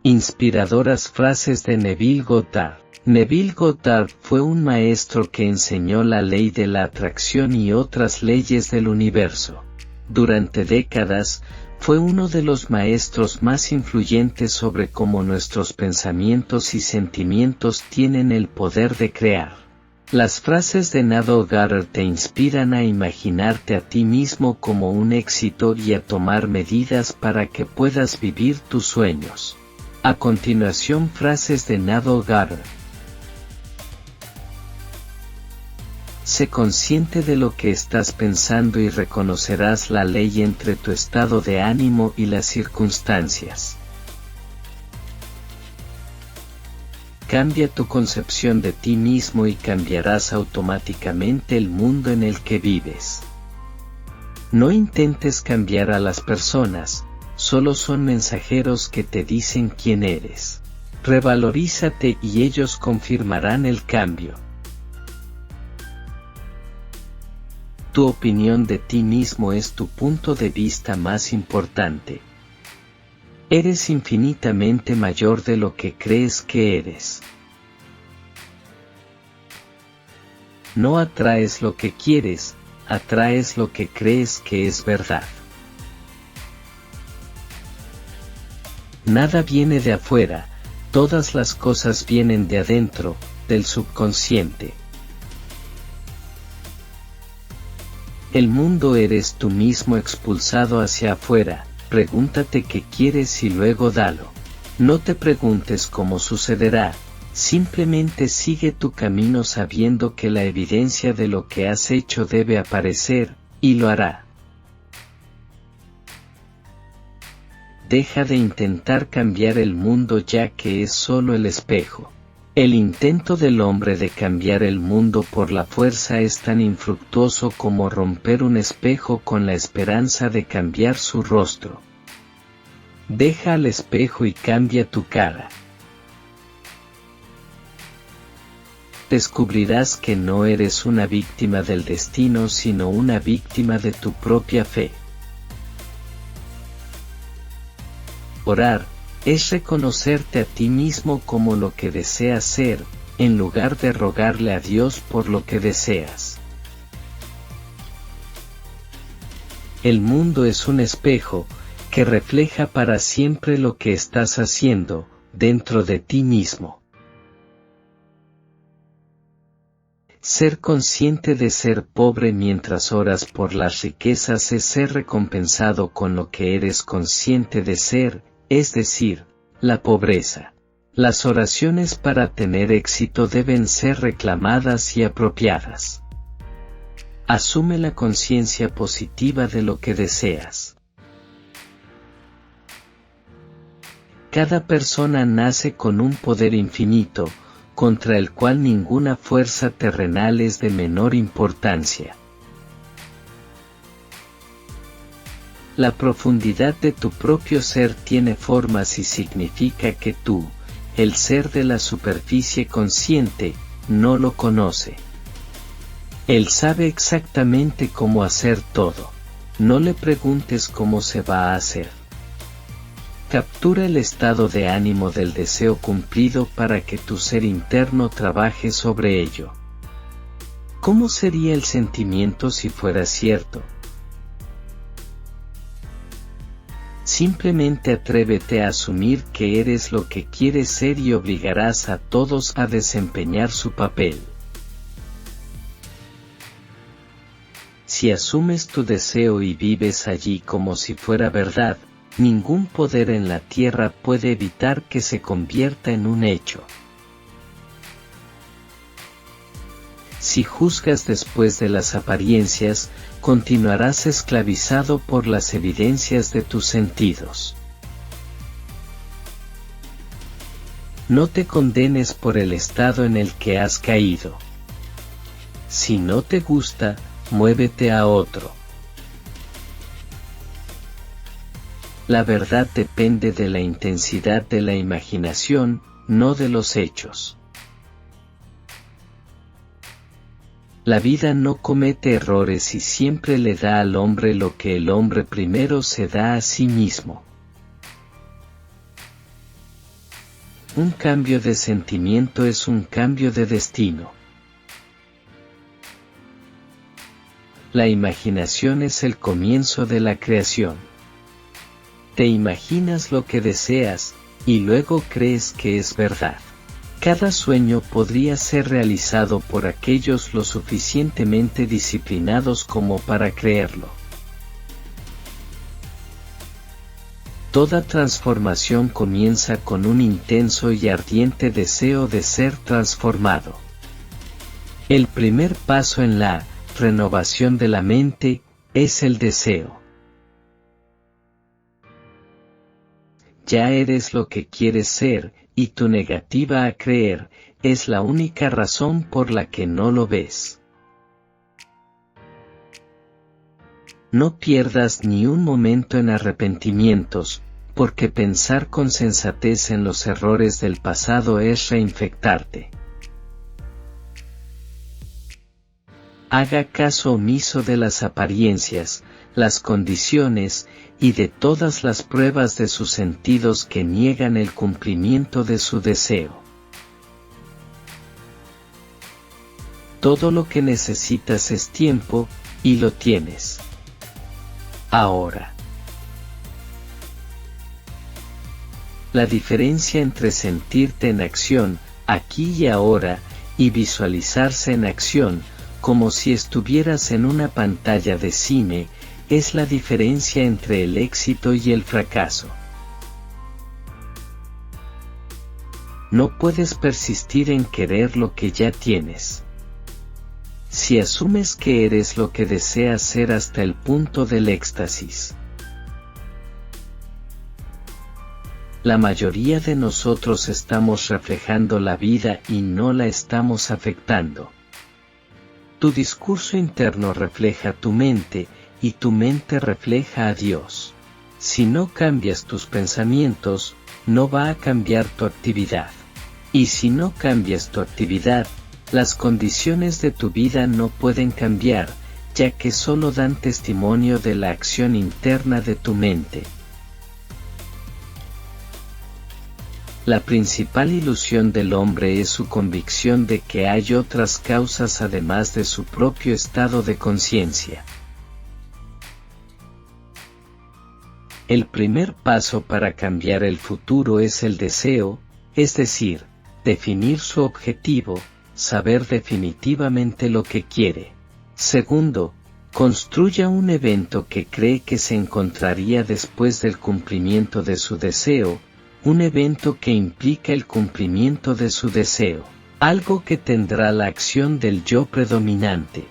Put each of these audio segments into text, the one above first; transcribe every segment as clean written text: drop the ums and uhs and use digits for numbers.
Inspiradoras frases de Neville Goddard. Neville Goddard fue un maestro que enseñó la ley de la atracción y otras leyes del universo. Durante décadas, fue uno de los maestros más influyentes sobre cómo nuestros pensamientos y sentimientos tienen el poder de crear. Las frases de Neville Goddard te inspiran a imaginarte a ti mismo como un éxito y a tomar medidas para que puedas vivir tus sueños. A continuación, frases de Neville Goddard. Sé consciente de lo que estás pensando y reconocerás la ley entre tu estado de ánimo y las circunstancias. Cambia tu concepción de ti mismo y cambiarás automáticamente el mundo en el que vives. No intentes cambiar a las personas, solo son mensajeros que te dicen quién eres. Revalorízate y ellos confirmarán el cambio. Tu opinión de ti mismo es tu punto de vista más importante. Eres infinitamente mayor de lo que crees que eres. No atraes lo que quieres, atraes lo que crees que es verdad. Nada viene de afuera, todas las cosas vienen de adentro, del subconsciente. El mundo eres tú mismo expulsado hacia afuera. Pregúntate qué quieres y luego dalo. No te preguntes cómo sucederá, simplemente sigue tu camino sabiendo que la evidencia de lo que has hecho debe aparecer, y lo hará. Deja de intentar cambiar el mundo ya que es solo el espejo. El intento del hombre de cambiar el mundo por la fuerza es tan infructuoso como romper un espejo con la esperanza de cambiar su rostro. Deja al espejo y cambia tu cara. Descubrirás que no eres una víctima del destino sino una víctima de tu propia fe. Orar es reconocerte a ti mismo como lo que deseas ser, en lugar de rogarle a Dios por lo que deseas. El mundo es un espejo, que refleja para siempre lo que estás haciendo, dentro de ti mismo. Ser consciente de ser pobre mientras oras por las riquezas es ser recompensado con lo que eres consciente de ser, es decir, la pobreza. Las oraciones para tener éxito deben ser reclamadas y apropiadas. Asume la conciencia positiva de lo que deseas. Cada persona nace con un poder infinito, contra el cual ninguna fuerza terrenal es de menor importancia. La profundidad de tu propio ser tiene formas y significa que tú, el ser de la superficie consciente, no lo conoce. Él sabe exactamente cómo hacer todo. No le preguntes cómo se va a hacer. Captura el estado de ánimo del deseo cumplido para que tu ser interno trabaje sobre ello. ¿Cómo sería el sentimiento si fuera cierto? Simplemente atrévete a asumir que eres lo que quieres ser y obligarás a todos a desempeñar su papel. Si asumes tu deseo y vives allí como si fuera verdad, ningún poder en la tierra puede evitar que se convierta en un hecho. Si juzgas después de las apariencias, continuarás esclavizado por las evidencias de tus sentidos. No te condenes por el estado en el que has caído. Si no te gusta, muévete a otro. La verdad depende de la intensidad de la imaginación, no de los hechos. La vida no comete errores y siempre le da al hombre lo que el hombre primero se da a sí mismo. un cambio de sentimiento es un cambio de destino. La imaginación es el comienzo de la creación. Te imaginas lo que deseas, y luego crees que es verdad. Cada sueño podría ser realizado por aquellos lo suficientemente disciplinados como para creerlo. Toda transformación comienza con un intenso y ardiente deseo de ser transformado. El primer paso en la renovación de la mente es el deseo. Ya eres lo que quieres ser, y tu negativa a creer es la única razón por la que no lo ves. No pierdas ni un momento en arrepentimientos, porque pensar con sensatez en los errores del pasado es reinfectarte. Haga caso omiso de las apariencias, las condiciones, y de todas las pruebas de sus sentidos que niegan el cumplimiento de su deseo. Todo lo que necesitas es tiempo, y lo tienes. Ahora. La diferencia entre sentirte en acción, aquí y ahora, y visualizarse en acción, como si estuvieras en una pantalla de cine, es la diferencia entre el éxito y el fracaso. No puedes persistir en querer lo que ya tienes. Si asumes que eres lo que deseas ser hasta el punto del éxtasis. La mayoría de nosotros estamos reflejando la vida y no la estamos afectando. Tu discurso interno refleja tu mente, y tu mente refleja a Dios. Si no cambias tus pensamientos, no va a cambiar tu actividad. Y si no cambias tu actividad, las condiciones de tu vida no pueden cambiar, ya que solo dan testimonio de la acción interna de tu mente. La principal ilusión del hombre es su convicción de que hay otras causas además de su propio estado de conciencia. El primer paso para cambiar el futuro es el deseo, es decir, definir su objetivo, saber definitivamente lo que quiere. Segundo, construya un evento que cree que se encontraría después del cumplimiento de su deseo, un evento que implica el cumplimiento de su deseo, algo que tendrá la acción del yo predominante.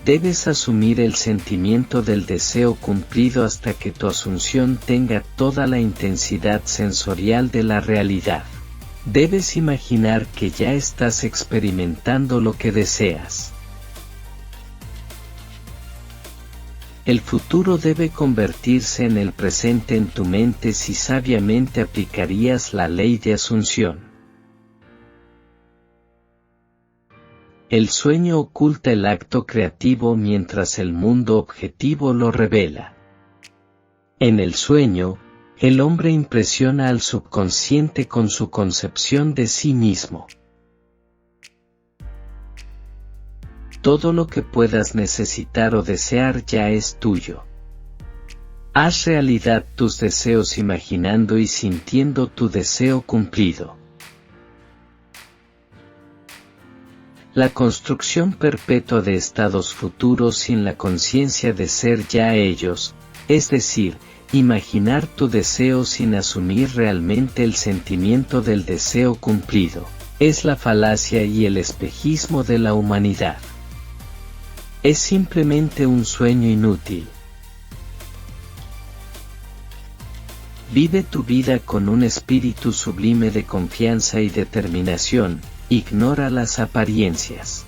Debes asumir el sentimiento del deseo cumplido hasta que tu asunción tenga toda la intensidad sensorial de la realidad. Debes imaginar que ya estás experimentando lo que deseas. El futuro debe convertirse en el presente en tu mente si sabiamente aplicarías la ley de asunción. El sueño oculta el acto creativo mientras el mundo objetivo lo revela. En el sueño, el hombre impresiona al subconsciente con su concepción de sí mismo. Todo lo que puedas necesitar o desear ya es tuyo. Haz realidad tus deseos imaginando y sintiendo tu deseo cumplido. La construcción perpetua de estados futuros sin la conciencia de ser ya ellos, es decir, imaginar tu deseo sin asumir realmente el sentimiento del deseo cumplido, es la falacia y el espejismo de la humanidad. Es simplemente un sueño inútil. Vive tu vida con un espíritu sublime de confianza y determinación. Ignora las apariencias.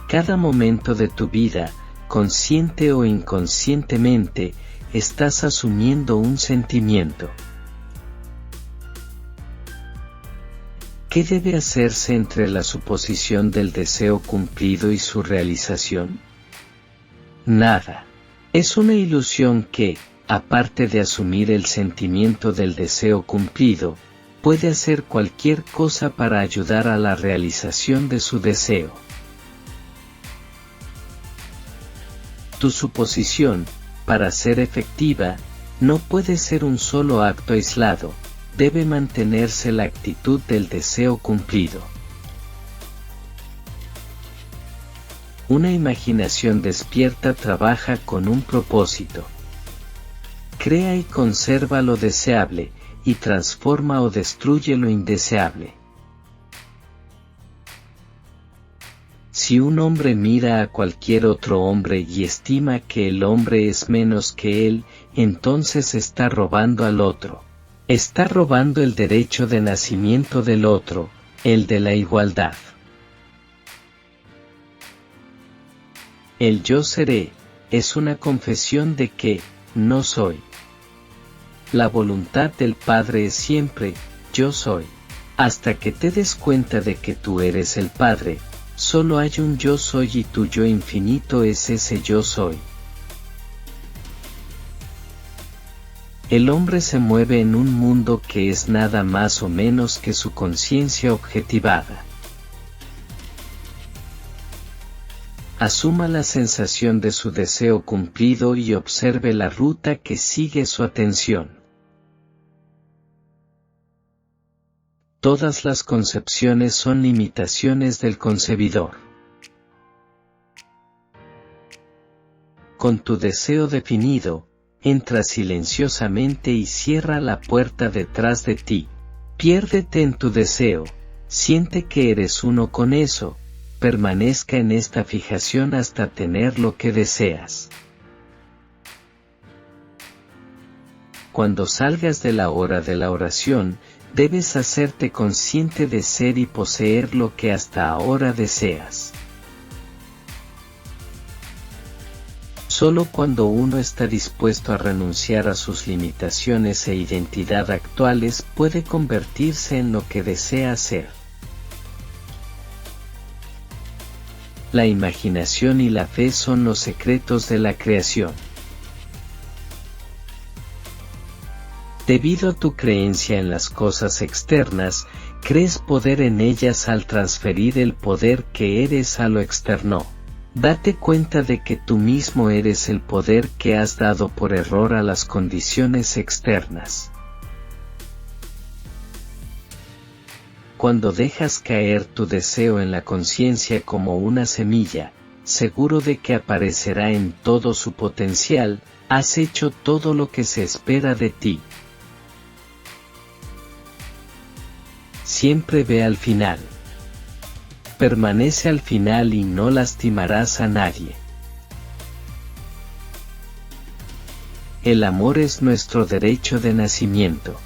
Cada momento de tu vida, consciente o inconscientemente, estás asumiendo un sentimiento. ¿Qué debe hacerse entre la suposición del deseo cumplido y su realización? Nada. Es una ilusión que, aparte de asumir el sentimiento del deseo cumplido, puede hacer cualquier cosa para ayudar a la realización de su deseo. Tu suposición, para ser efectiva, no puede ser un solo acto aislado, debe mantenerse la actitud del deseo cumplido. Una imaginación despierta trabaja con un propósito. Crea y conserva lo deseable, y transforma o destruye lo indeseable. Si un hombre mira a cualquier otro hombre y estima que el hombre es menos que él, entonces está robando al otro. Está robando el derecho de nacimiento del otro, el de la igualdad. El yo seré, es una confesión de que, no soy. La voluntad del Padre es siempre, yo soy. Hasta que te des cuenta de que tú eres el Padre, solo hay un yo soy y tu yo infinito es ese yo soy. El hombre se mueve en un mundo que es nada más o menos que su conciencia objetivada. Asuma la sensación de su deseo cumplido y observe la ruta que sigue su atención. Todas las concepciones son limitaciones del concebidor. Con tu deseo definido, entra silenciosamente y cierra la puerta detrás de ti. Piérdete en tu deseo, siente que eres uno con eso, permanezca en esta fijación hasta tener lo que deseas. Cuando salgas de la hora de la oración, debes hacerte consciente de ser y poseer lo que hasta ahora deseas. Solo cuando uno está dispuesto a renunciar a sus limitaciones e identidad actuales puede convertirse en lo que desea ser. La imaginación y la fe son los secretos de la creación. Debido a tu creencia en las cosas externas, crees poder en ellas al transferir el poder que eres a lo externo. Date cuenta de que tú mismo eres el poder que has dado por error a las condiciones externas. Cuando dejas caer tu deseo en la conciencia como una semilla, seguro de que aparecerá en todo su potencial, has hecho todo lo que se espera de ti. Siempre ve al final. Permanece al final y no lastimarás a nadie. El amor es nuestro derecho de nacimiento.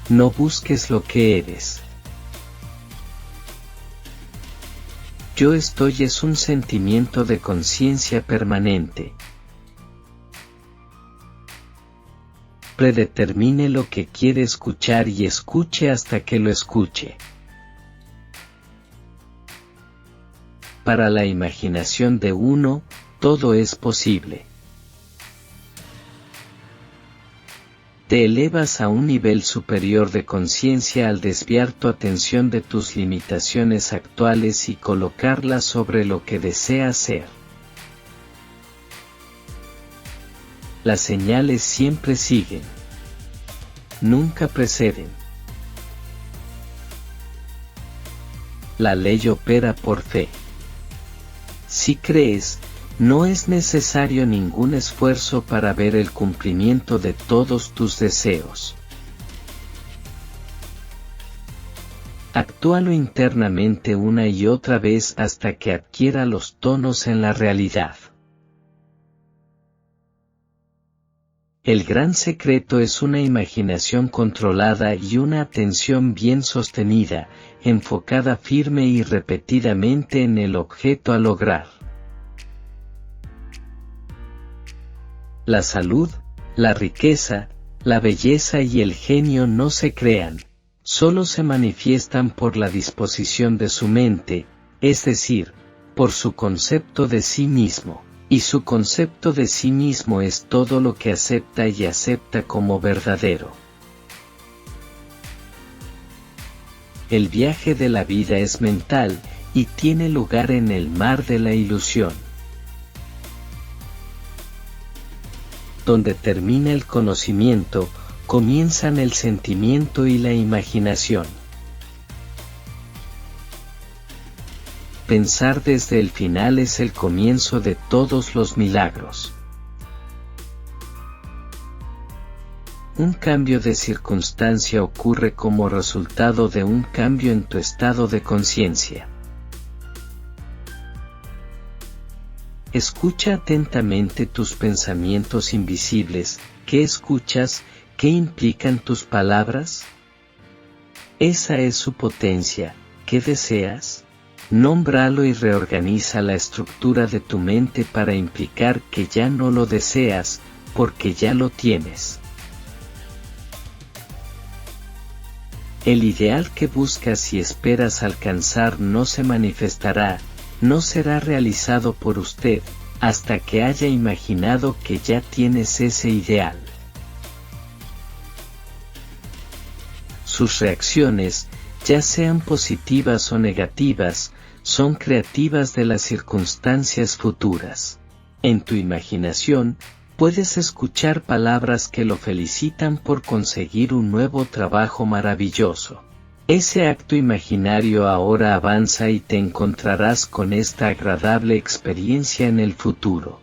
No busques lo que eres. Yo estoy es un sentimiento de conciencia permanente. Predetermine lo que quiere escuchar y escuche hasta que lo escuche. Para la imaginación de uno, todo es posible. Te elevas a un nivel superior de conciencia al desviar tu atención de tus limitaciones actuales y colocarla sobre lo que deseas ser. Las señales siempre siguen. Nunca preceden. La ley opera por fe. Si crees, no es necesario ningún esfuerzo para ver el cumplimiento de todos tus deseos. Actúalo internamente una y otra vez hasta que adquiera los tonos en la realidad. El gran secreto es una imaginación controlada y una atención bien sostenida, enfocada firme y repetidamente en el objeto a lograr. La salud, la riqueza, la belleza y el genio no se crean, solo se manifiestan por la disposición de su mente, es decir, por su concepto de sí mismo. y su concepto de sí mismo es todo lo que acepta y acepta como verdadero. El viaje de la vida es mental, y tiene lugar en el mar de la ilusión. Donde termina el conocimiento, comienzan el sentimiento y la imaginación. Pensar desde el final es el comienzo de todos los milagros. Un cambio de circunstancia ocurre como resultado de un cambio en tu estado de conciencia. Escucha atentamente tus pensamientos invisibles. ¿Qué escuchas? ¿Qué implican tus palabras? Esa es su potencia. ¿Qué deseas? Nómbralo y reorganiza la estructura de tu mente para implicar que ya no lo deseas, porque ya lo tienes. El ideal que buscas y esperas alcanzar no se manifestará, no será realizado por usted, hasta que haya imaginado que ya tienes ese ideal. Sus reacciones, ya sean positivas o negativas, son creativas de las circunstancias futuras. En tu imaginación, puedes escuchar palabras que lo felicitan por conseguir un nuevo trabajo maravilloso. Ese acto imaginario ahora avanza y te encontrarás con esta agradable experiencia en el futuro.